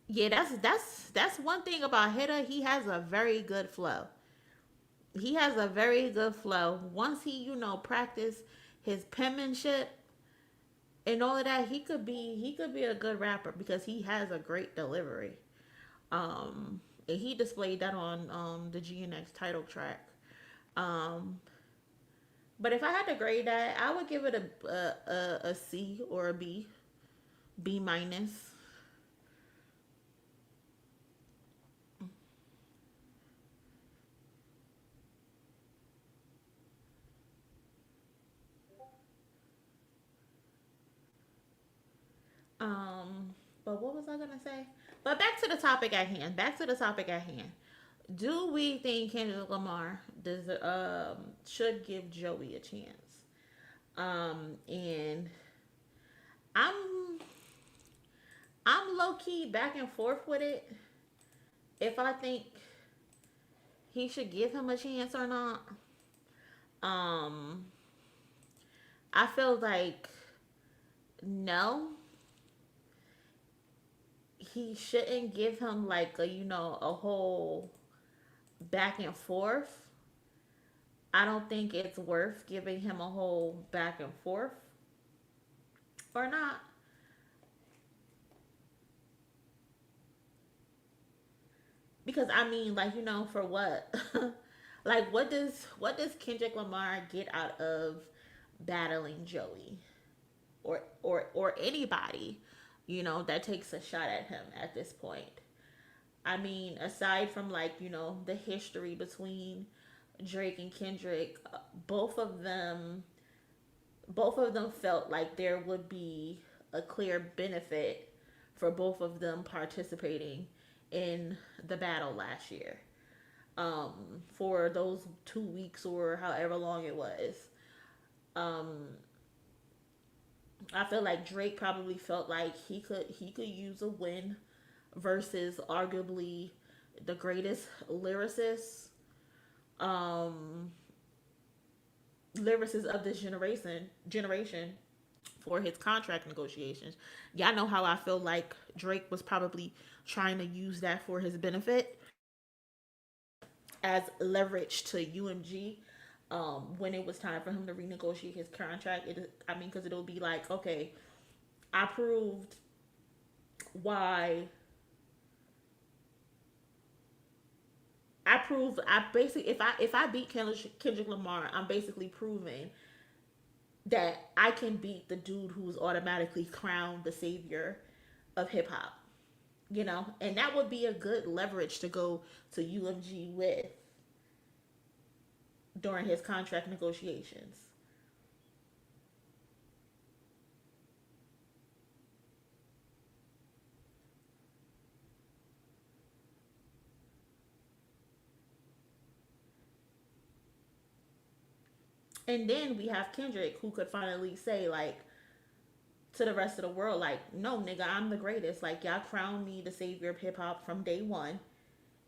Yeah, that's one thing about Hitta. He has a very good flow. He has a very good flow. Once he, practice his penmanship and all of that, he could be a good rapper because he has a great delivery. And he displayed that on the GNX title track. Um, but if I had to grade that, I would give it a C or a B, B minus. Um, but what was I gonna say? But back to the topic at hand. Back to the topic at hand. Do we think Kendrick Lamar should give Joey a chance? And I'm I'm low key back and forth with it. If I think he should give him a chance or not. Um, I feel like no, he shouldn't give him like a whole back and forth. I don't think it's worth giving him a whole back and forth or not. Because I mean, like, for what? Like, what does Kendrick Lamar get out of battling Joey or anybody, that takes a shot at him at this point? I mean, aside from like, the history between Drake and Kendrick, both of them felt like there would be a clear benefit for both of them participating in the battle last year. For those 2 weeks or however long it was. Um, I feel like Drake probably felt like he could use a win versus arguably the greatest um, lyricist of this generation for his contract negotiations. Y'all know how I feel like Drake was probably trying to use that for his benefit as leverage to UMG when it was time for him to renegotiate his contract. I mean, because it'll be like, okay, I proved why. I basically, if I beat Kendrick Lamar, I'm basically proving that I can beat the dude who's automatically crowned the savior of hip hop. And that would be a good leverage to go to UMG with during his contract negotiations. And then we have Kendrick who could finally say, like, to the rest of the world, like, no, nigga, I'm the greatest. Like, y'all crowned me the savior of hip hop from day one,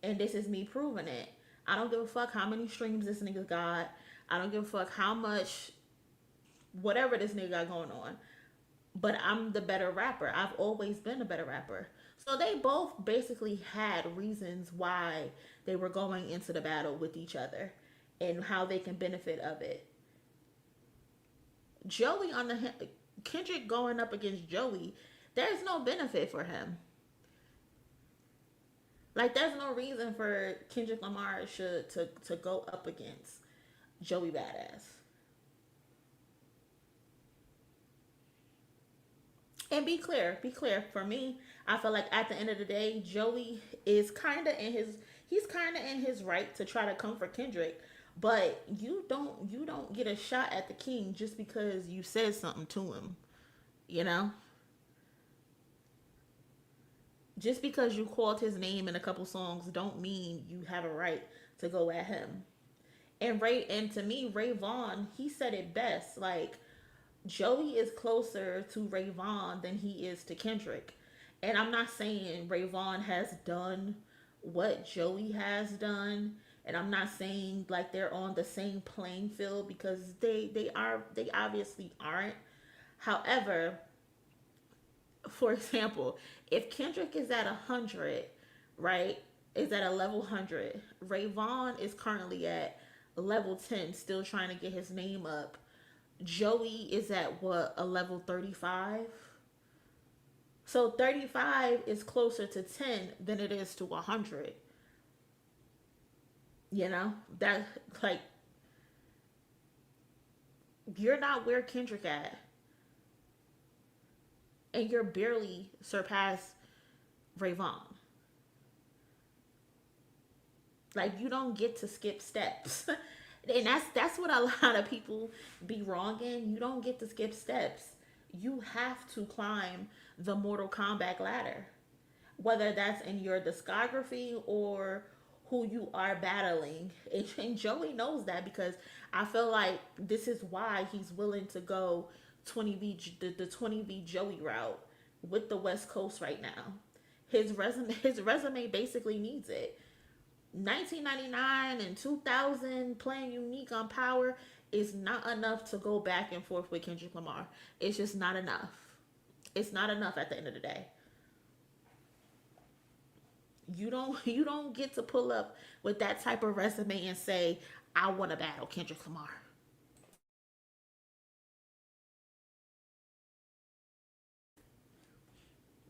and this is me proving it. I don't give a fuck how many streams this nigga got. I don't give a fuck how much whatever this nigga got going on. But I'm the better rapper. I've always been a better rapper. So they both basically had reasons why they were going into the battle with each other and how they can benefit of it. Joey on the Kendrick going up against Joey, there's no benefit for him. Like there's no reason for Kendrick Lamar to go up against Joey Badass. And be clear. For me, I feel like at the end of the day, Joey is he's kind of in his right to try to come for Kendrick, but you don't get a shot at the king just because you said something to him. You know, just because you called his name in a couple songs don't mean you have a right to go at him. And to me, Ray Vaughn, he said it best. Like Joey is closer to Ray Vaughn than he is to Kendrick. And I'm not saying Ray Vaughn has done what Joey has done. And I'm not saying like they're on the same playing field because they obviously aren't. However, for example, if Kendrick is at 100, right, is at a level 100, Ray Vaughn is currently at level 10, still trying to get his name up. Joey is at what, a level 35? So 35 is closer to 10 than it is to 100. You know, that, like, you're not where Kendrick at, and you're barely surpassed Ray Vaughn. Like, you don't get to skip steps. And that's what a lot of people be wrong in. You don't get to skip steps. You have to climb the Mortal Kombat ladder. Whether that's in your discography or who you are battling. And Joey knows that, because I feel like this is why he's willing to go 20v the 20v Joey route with the West Coast right now. His resume basically needs it. 1999 and 2000 playing unique on Power is not enough to go back and forth with Kendrick Lamar. It's just not enough. It's not enough at the end of the day. You don't get to pull up with that type of resume and say, I want to battle Kendrick Lamar.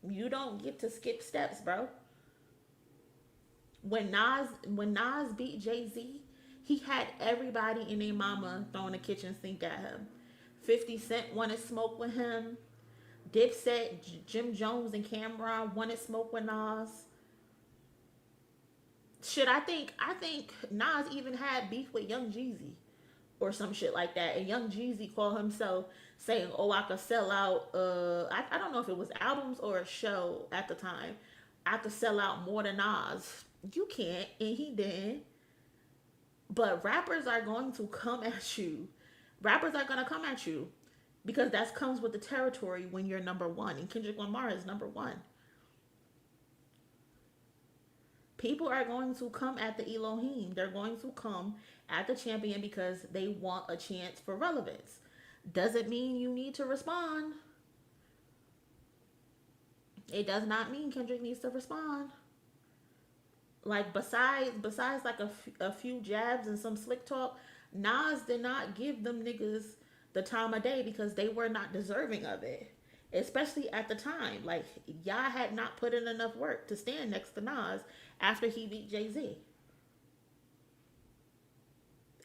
You don't get to skip steps, bro. When Nas beat Jay-Z, he had everybody and their mama throwing a kitchen sink at him. 50 Cent wanted smoke with him. Dipset, Jim Jones, and Cameron wanted smoke with Nas. Shit, I think Nas even had beef with Young Jeezy or some shit like that. And Young Jeezy called himself saying, "Oh, I could sell out." I don't know if it was albums or a show at the time. I could sell out more than Nas. You can't, and he did. But rappers are going to come at you. Rappers are gonna come at you because that comes with the territory when you're number one. And Kendrick Lamar is number one. People are going to come at the Elohim. They're going to come at the champion because they want a chance for relevance. Doesn't mean you need to respond. It does not mean Kendrick needs to respond. Like, besides like a few jabs and some slick talk, Nas did not give them niggas the time of day because they were not deserving of it. Especially at the time. Like, y'all had not put in enough work to stand next to Nas after he beat Jay-Z.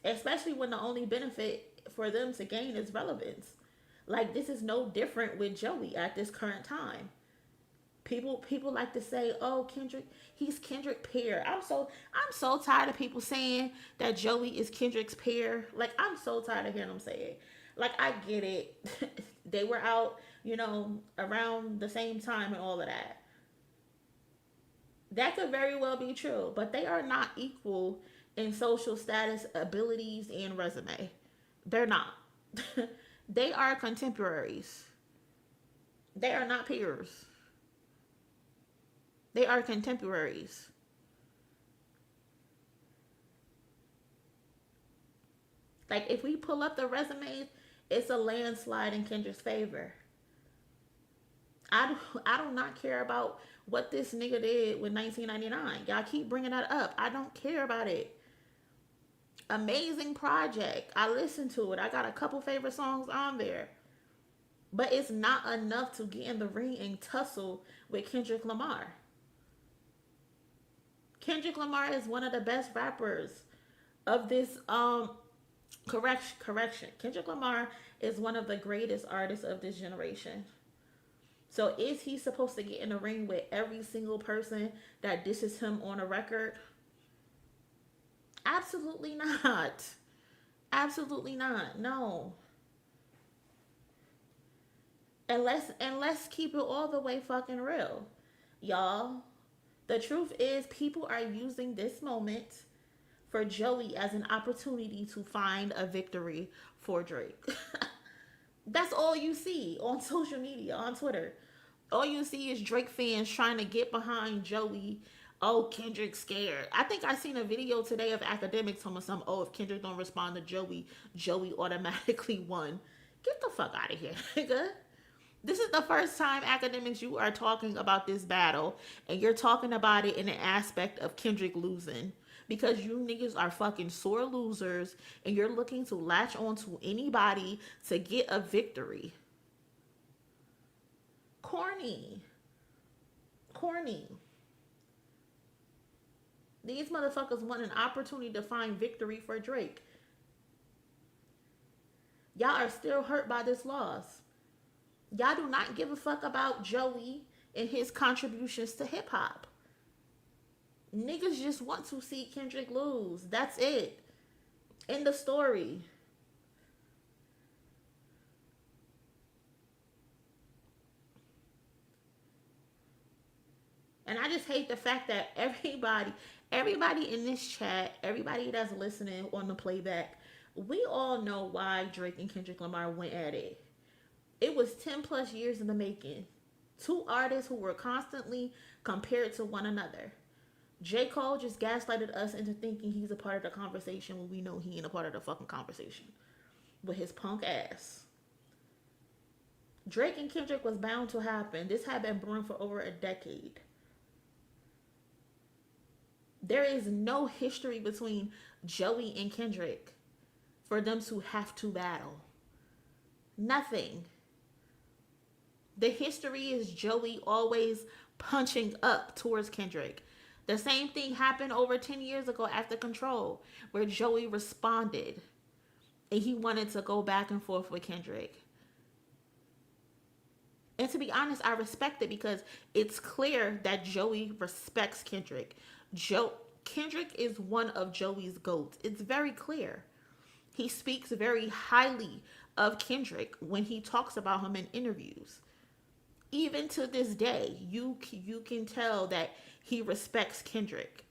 Especially when the only benefit for them to gain is relevance. Like, this is no different with Joey at this current time. People like to say, "Oh, Kendrick, he's Kendrick peer." I'm so tired of people saying that Joey is Kendrick's peer. Like, I'm so tired of hearing them say it. Like, I get it. They were out, around the same time and all of that. That could very well be true, but they are not equal in social status, abilities, and resume. They're not. They are contemporaries. They are not peers. They are contemporaries. Like, if we pull up the resumes, it's a landslide in Kendrick's favor. I do not care about what this nigga did with 1999. Y'all keep bringing that up. I don't care about it. Amazing project. I listened to it. I got a couple favorite songs on there. But it's not enough to get in the ring and tussle with Kendrick Lamar. Kendrick Lamar is one of the best rappers of this correction. Kendrick Lamar is one of the greatest artists of this generation. So is he supposed to get in the ring with every single person that disses him on a record? Absolutely not. Absolutely not. No. And let's keep it all the way fucking real. Y'all, the truth is, people are using this moment for Joey as an opportunity to find a victory for Drake. That's all you see on social media, on Twitter. All you see is Drake fans trying to get behind Joey. Oh, Kendrick scared. I think I seen a video today of academics telling some, "Oh, if Kendrick don't respond to Joey, Joey automatically won." Get the fuck out of here, nigga. This is the first time, academics, you are talking about this battle, and you're talking about it in an aspect of Kendrick losing. Because you niggas are fucking sore losers, and you're looking to latch onto anybody to get a victory. Corny. Corny. These motherfuckers want an opportunity to find victory for Drake. Y'all are still hurt by this loss. Y'all do not give a fuck about Joey and his contributions to hip hop. Niggas just want to see Kendrick lose. That's it. End of story. And I just hate the fact that everybody in this chat, everybody that's listening on the playback, we all know why Drake and Kendrick Lamar went at it. It was 10 plus years in the making. Two artists who were constantly compared to one another. J. Cole just gaslighted us into thinking he's a part of the conversation when we know he ain't a part of the fucking conversation. With his punk ass. Drake and Kendrick was bound to happen. This had been brewing for over a decade. There is no history between Joey and Kendrick for them to have to battle. Nothing. The history is Joey always punching up towards Kendrick. The same thing happened over 10 years ago after Control, where Joey responded and he wanted to go back and forth with Kendrick. And to be honest, I respect it because it's clear that Joey respects Kendrick. Kendrick is one of Joey's GOATs. It's very clear. He speaks very highly of Kendrick when he talks about him in interviews. Even to this day, you can tell that he respects Kendrick.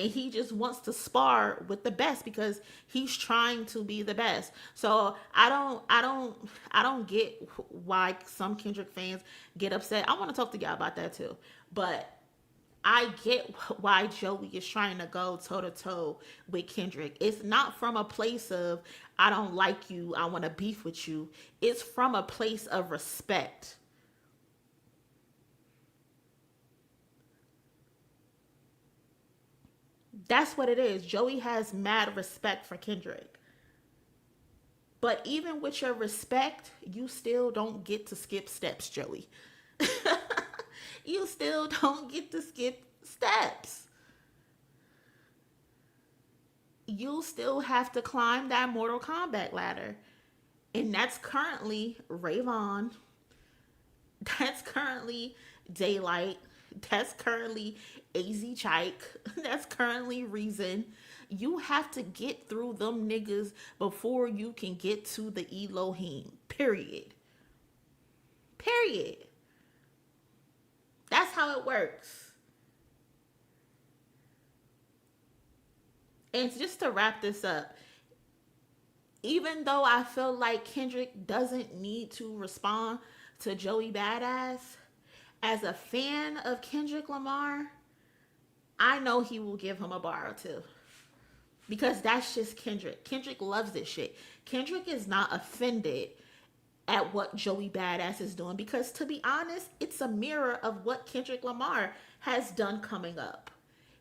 And he just wants to spar with the best because he's trying to be the best. So I don't get why some Kendrick fans get upset. I want to talk to y'all about that too. But I get why Joey is trying to go toe to toe with Kendrick. It's not from a place of, I don't like you, I want to beef with you. It's from a place of respect. That's what it is. Joey has mad respect for Kendrick. But even with your respect, you still don't get to skip steps, Joey. You still don't get to skip steps. You still have to climb that Mortal Kombat ladder. And that's currently Rayvon. That's currently daylyt. That's currently AZ Chike. That's currently Reason. You have to get through them niggas before you can get to the Elohim. Period. Period. That's how it works. And just to wrap this up, even though I feel like Kendrick doesn't need to respond to Joey Badass, as a fan of Kendrick Lamar, I know he will give him a bar or two. Because that's just Kendrick. Kendrick loves this shit. Kendrick is not offended at what Joey Badass is doing because, to be honest, it's a mirror of what Kendrick Lamar has done coming up.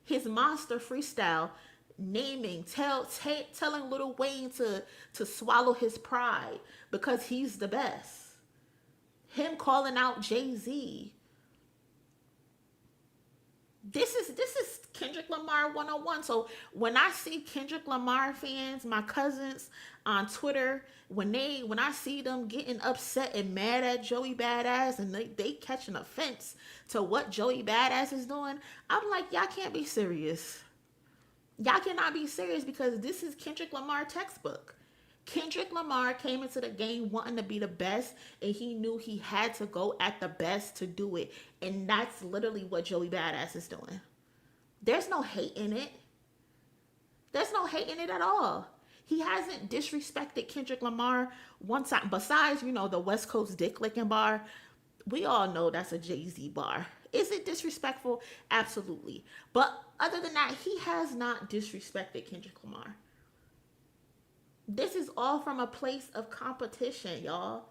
His monster freestyle, naming, telling Lil Wayne to swallow his pride because he's the best. Him calling out Jay-Z. This is Kendrick Lamar 101. So when I see Kendrick Lamar fans, my cousins on Twitter, when I see them getting upset and mad at Joey Badass and they catching offense to what Joey Badass is doing, I'm like, y'all can't be serious. Y'all cannot be serious because this is Kendrick Lamar textbook. Kendrick Lamar came into the game wanting to be the best, and he knew he had to go at the best to do it. And that's literally what Joey Badass is doing. There's no hate in it. There's no hate in it at all. He hasn't disrespected Kendrick Lamar one time. Besides, the West Coast dick licking bar, we all know that's a Jay-Z bar. Is it disrespectful? Absolutely. But other than that, he has not disrespected Kendrick Lamar. This is all from a place of competition, y'all.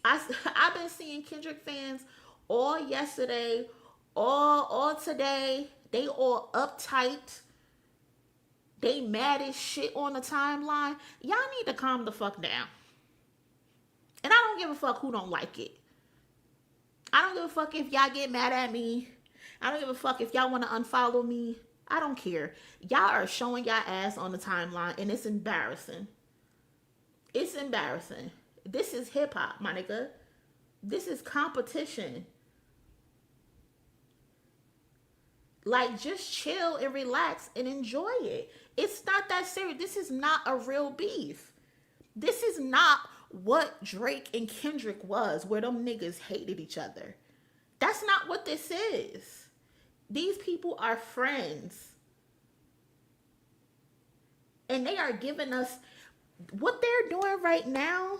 I've been seeing Kendrick fans all yesterday, all today. They all uptight. They mad as shit on the timeline. Y'all need to calm the fuck down. And I don't give a fuck who don't like it. I don't give a fuck if y'all get mad at me. I don't give a fuck if y'all want to unfollow me. I don't care. Y'all are showing y'all ass on the timeline, and it's embarrassing. It's embarrassing. This is hip hop, my nigga. This is competition. Like, just chill and relax and enjoy it. It's not that serious. This is not a real beef. This is not what Drake and Kendrick was, where them niggas hated each other. That's not what this is. These people are friends. And they are giving us what they're doing right now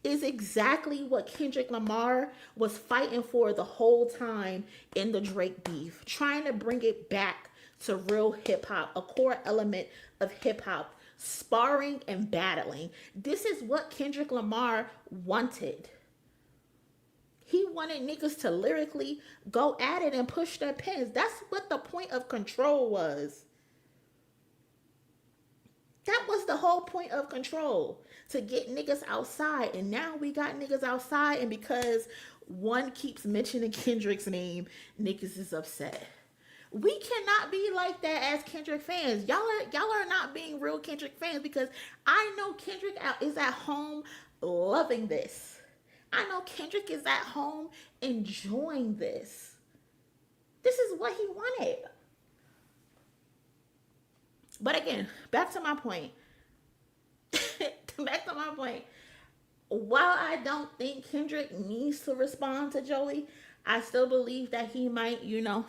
is exactly what Kendrick Lamar was fighting for the whole time in the Drake beef, trying to bring it back to real hip hop, a core element of hip hop, sparring and battling. This is what Kendrick Lamar wanted. He wanted niggas to lyrically go at it and push their pens. That's what the point of Control was. That was the whole point of Control, to get niggas outside. And now we got niggas outside, and because one keeps mentioning Kendrick's name, niggas is upset. We cannot be like that as Kendrick fans. Y'all are not being real Kendrick fans, because I know Kendrick is at home loving this. I know Kendrick is at home enjoying this. This is what he wanted. But again, back to my point. Back to my point. While I don't think Kendrick needs to respond to Joey, I still believe that he might,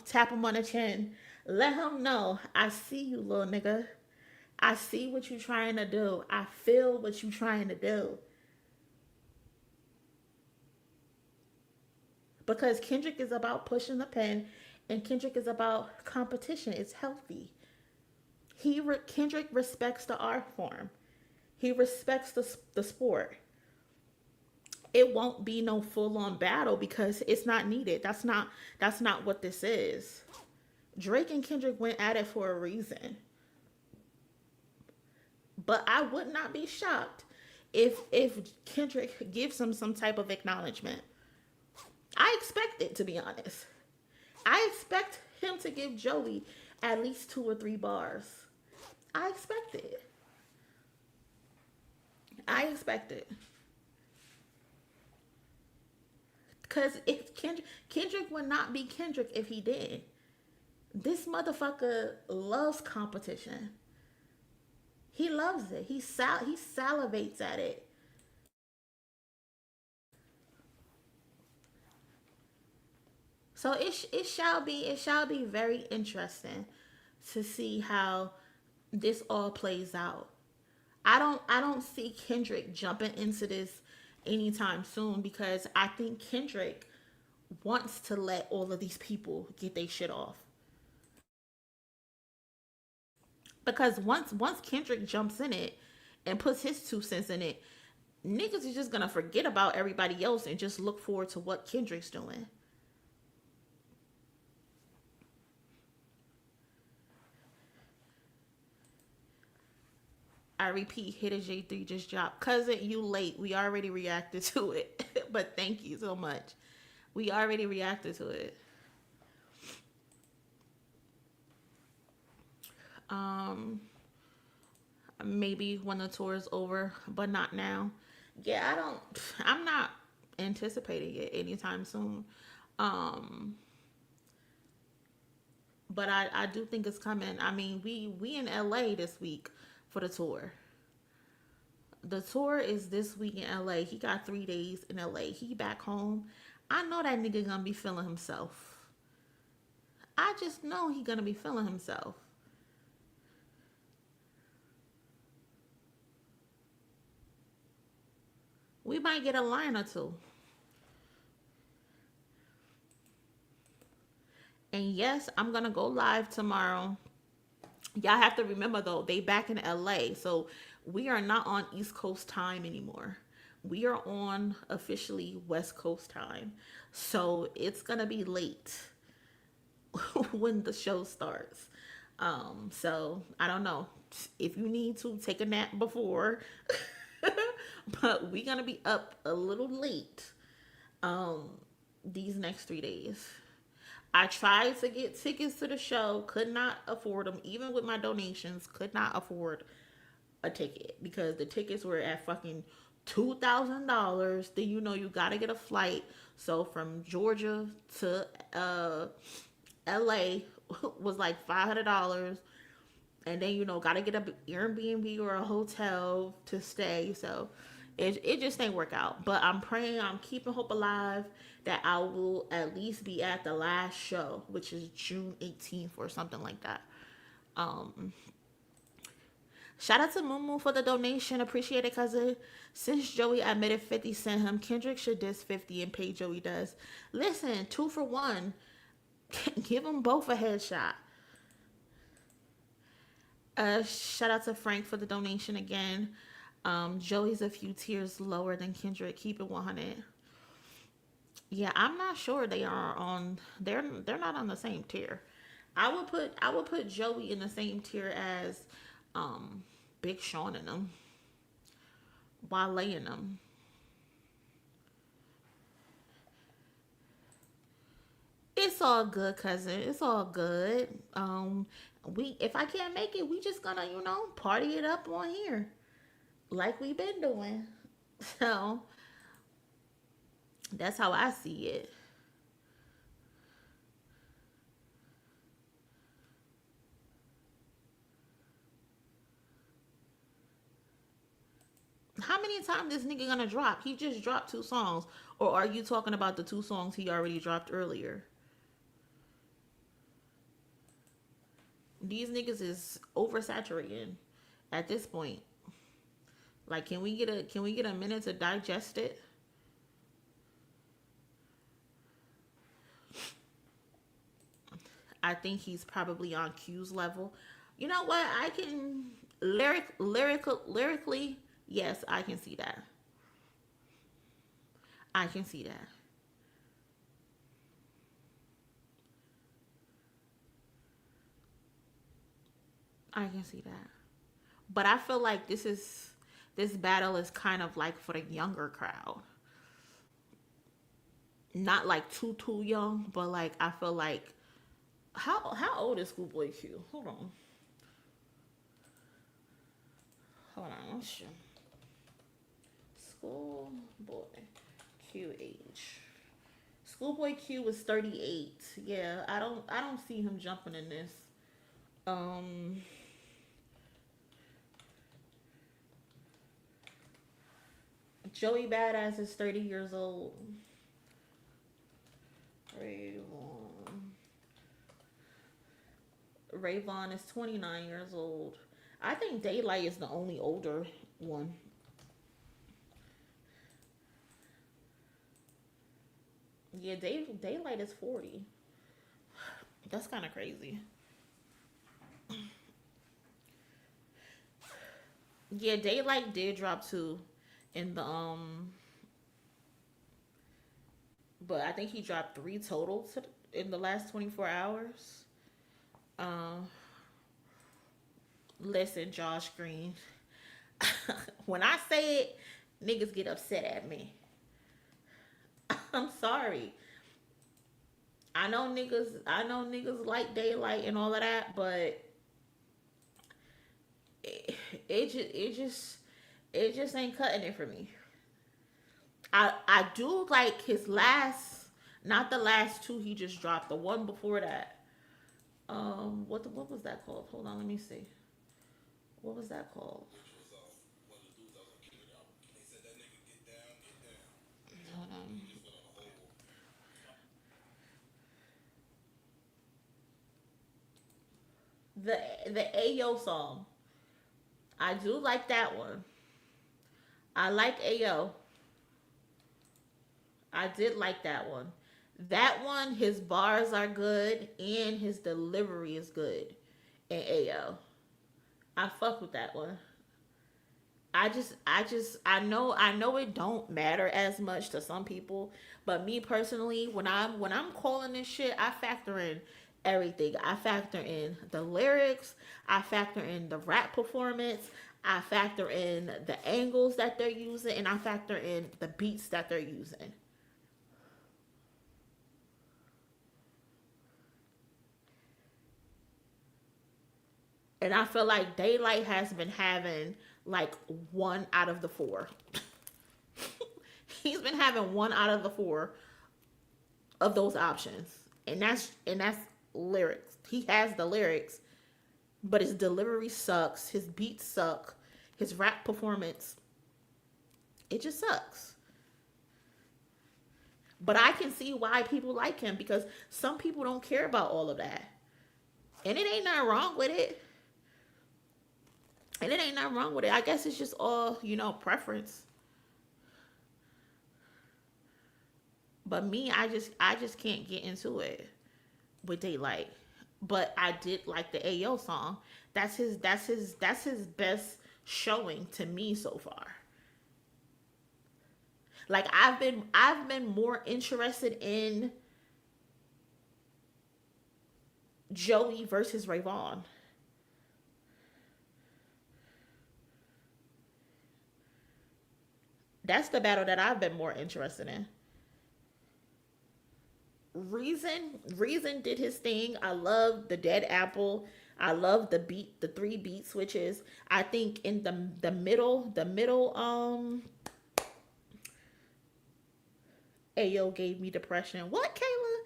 tap him on the chin. Let him know, I see you, little nigga. I see what you trying to do. I feel what you trying to do. Because Kendrick is about pushing the pen, and Kendrick is about competition. It's healthy. Kendrick respects the art form. He respects the sport. It won't be no full-on battle because it's not needed. That's not what this is. Drake and Kendrick went at it for a reason. But I would not be shocked if Kendrick gives him some type of acknowledgement. I expect it, to be honest. I expect him to give Joey at least 2 or 3 bars. I expect it. I expect it. Because if Kendrick would not be Kendrick if he did. This motherfucker loves competition. He loves it. He salivates at it. So it shall be very interesting to see how this all plays out. I don't see Kendrick jumping into this anytime soon, because I think Kendrick wants to let all of these people get their shit off. Because once Kendrick jumps in it and puts his 2 cents in it, niggas is just gonna forget about everybody else and just look forward to what Kendrick's doing. I repeat, hit a J3 just dropped. Cousin, you late. We already reacted to it. But thank you so much. We already reacted to it. Maybe when the tour is over, but not now. Yeah, I'm not anticipating it anytime soon. But I do think it's coming. I mean, we in LA this week for the tour. The tour is this week in LA. He got 3 days in LA. He back home. I know that nigga gonna be feeling himself. I just know he gonna be feeling himself. We might get a line or 2. And yes, I'm gonna go live tomorrow. Y'all have to remember though, they back in LA, so We are not on East Coast time anymore. We are on officially West Coast time. So it's going to be late when the show starts. So I don't know if you need to take a nap before, but we're going to be up a little late um, these next 3 days. I tried to get tickets to the show, could not afford them, even with my donations, could not afford a ticket because the tickets were at fucking $2,000. Then you know you gotta get a flight. So from Georgia to LA was like $500, and then you know gotta get a Airbnb or a hotel to stay. So it just ain't work out. But I'm praying, I'm keeping hope alive that I will at least be at the last show, which is June 18th or something like that. Um, Shout out to Mumu for the donation. Appreciate it, cousin. Since Joey admitted 50 sent him, Kendrick should diss 50 and pay Joey does. Listen, 2 for 1. Give them both a headshot. Shout out to Frank for the donation again. Joey's a few tiers lower than Kendrick. Keep it 100. Yeah, I'm not sure they are on. They're not on the same tier. I would put Joey in the same tier as Big Sean and them, Wale and them. It's all good, cousin. It's all good. We if I can't make it, we just gonna party it up on here like we been doing. So that's how I see it. How many times this nigga gonna drop? He just dropped 2 songs, or are you talking about the 2 songs he already dropped earlier? These niggas is oversaturating at this point. Like, can we get a minute to digest it? I think he's probably on Q's level. You know what? I can lyrically, yes, I can see that. I can see that. I can see that. But I feel like this battle is kind of like for the younger crowd. Not like too young, but like I feel like how old is Schoolboy Q? Hold on. Schoolboy Q age. Schoolboy Q was 38. Yeah, I don't see him jumping in this. Um Joey Badass is 30 years old. Rayvon. Rayvon is 29 years old. I think daylyt is the only older one. Yeah, daylyt is 40. That's kind of crazy. Yeah, daylyt did drop too in the but I think he dropped 3 total in the last 24 hours. Um, Listen, Josh Green. When I say it, niggas get upset at me. I'm sorry. I know niggas like daylyt and all of that, but it, it just ain't cutting it for me. I do like his last, not the last 2 he just dropped, the one before that. What was that called? Hold on, let me see. What was that called? Hold on. The Ayo song. I do like that one. I like Ayo. I did like that one. That one, his bars are good and his delivery is good. And Ayo, I fuck with that one. I know it don't matter as much to some people, but me personally, when I'm calling this shit, I factor in everything. I factor in the lyrics, I factor in the rap performance, I factor in the angles that they're using, and I factor in the beats that they're using. And I feel like daylyt has been having like one out of the four. He's been having one out of the four of those options. And that's lyrics. He has the lyrics, but his delivery sucks, his beats suck, his rap performance, it just sucks. But I can see why people like him, because some people don't care about all of that. And it ain't nothing wrong with it. And it ain't nothing wrong with it. I guess it's just all, preference. But me, I just can't get into it with daylyt. But I did like the Ayo song. That's his best showing to me so far. Like I've been more interested in Joey versus Rayvon. That's the battle that I've been more interested in. Reason did his thing. I love the dead apple. I love the three beat switches. I think in the middle Ayo gave me depression. What, Kayla?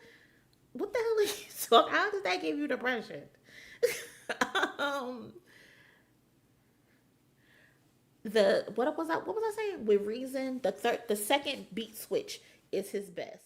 What the hell are you talking? How did that give you depression? um the what was I saying? With reason, the second beat switch is his best.